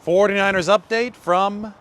49ers update from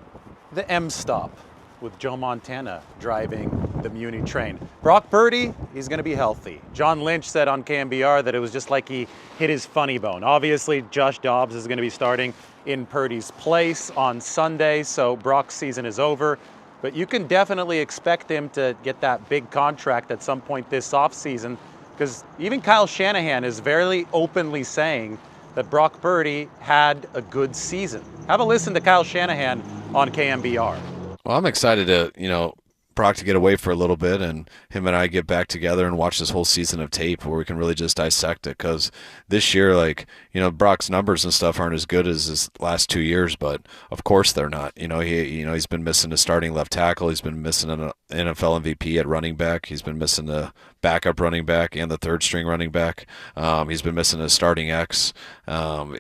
the M stop with Joe Montana driving the Muni train. Brock Purdy, he's going to be healthy. John Lynch said on KMBR that it was just like he hit his funny bone. Obviously, Josh Dobbs is going to be starting in Purdy's place on Sunday, so Brock's season is over. But you can definitely expect him to get that big contract at some point this offseason, because even Kyle Shanahan is very openly saying that Brock Purdy had a good season. Have a listen to Kyle Shanahan on KMBR. Well, I'm excited to, Brock to get away for a little bit and him and I get back together and watch this whole season of tape where we can really just dissect it. Because this year, Brock's numbers and stuff aren't as good as his last 2 years, but of course they're not. He's been missing a starting left tackle. He's been missing an NFL MVP at running back. He's been missing the backup running back and the third string running back. He's been missing a starting X.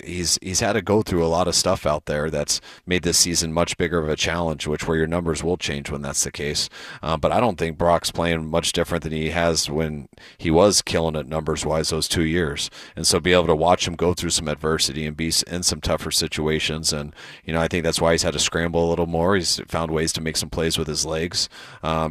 He's had to go through a lot of stuff out there that's made this season much bigger of a challenge, where your numbers will change when that's the case. But I don't think Brock's playing much different than he has when he was killing it numbers-wise those 2 years. And so be able to watch him go through some adversity and be in some tougher situations. And, I think that's why he's had to scramble a little more. He's found ways to make some plays with his legs.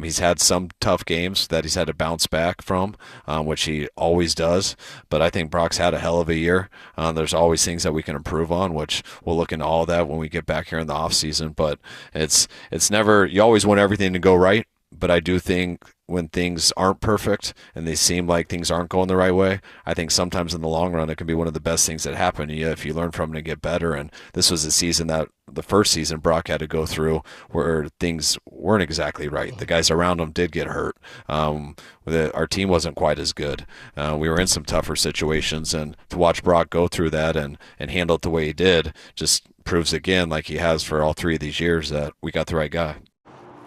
He's had some tough games that he's had to bounce back from, which he always does. But I think Brock's had a hell of a year. There's always things that we can improve on, which we'll look into all that when we get back here in the offseason. But it's never, you always want everything to go right. But I do think when things aren't perfect and they seem like things aren't going the right way, I think sometimes in the long run it can be one of the best things that happen to you if you learn from it and get better. And this was the first season Brock had to go through where things weren't exactly right. The guys around him did get hurt. Our team wasn't quite as good. We were in some tougher situations, and to watch Brock go through that and handle it the way he did just proves again, like he has for all 3 of these years, that we got the right guy.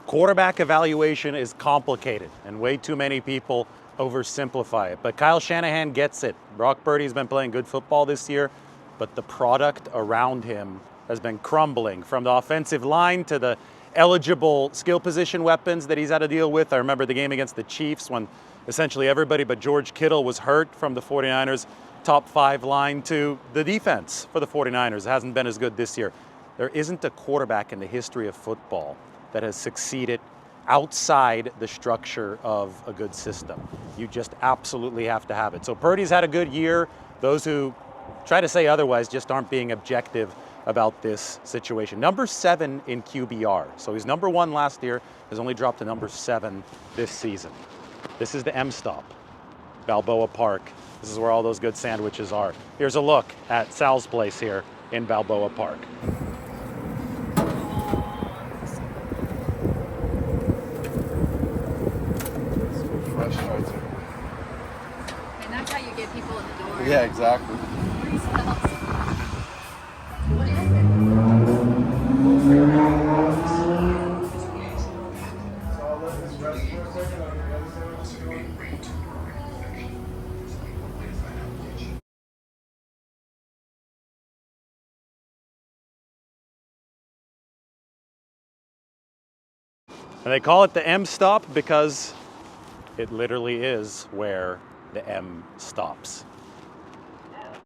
Quarterback evaluation is complicated, and way too many people oversimplify it. But Kyle Shanahan gets it. Brock Purdy's been playing good football this year, but the product around him has been crumbling, from the offensive line to the eligible skill position weapons that he's had to deal with. I remember the game against the Chiefs when essentially everybody but George Kittle was hurt, from the 49ers' top 5 line to the defense for the 49ers. It hasn't been as good this year. There isn't a quarterback in the history of football that has succeeded outside the structure of a good system. You just absolutely have to have it. So Purdy's had a good year. Those who try to say otherwise just aren't being objective about this situation. Number 7 in QBR. So he's number 1 last year, has only dropped to number 7 this season. This is the M stop, Balboa Park. This is where all those good sandwiches are. Here's a look at Sal's place here in Balboa Park. And that's how you get people in the door. Yeah, exactly. What is it? And they call it the M stop because it literally is where the M stops.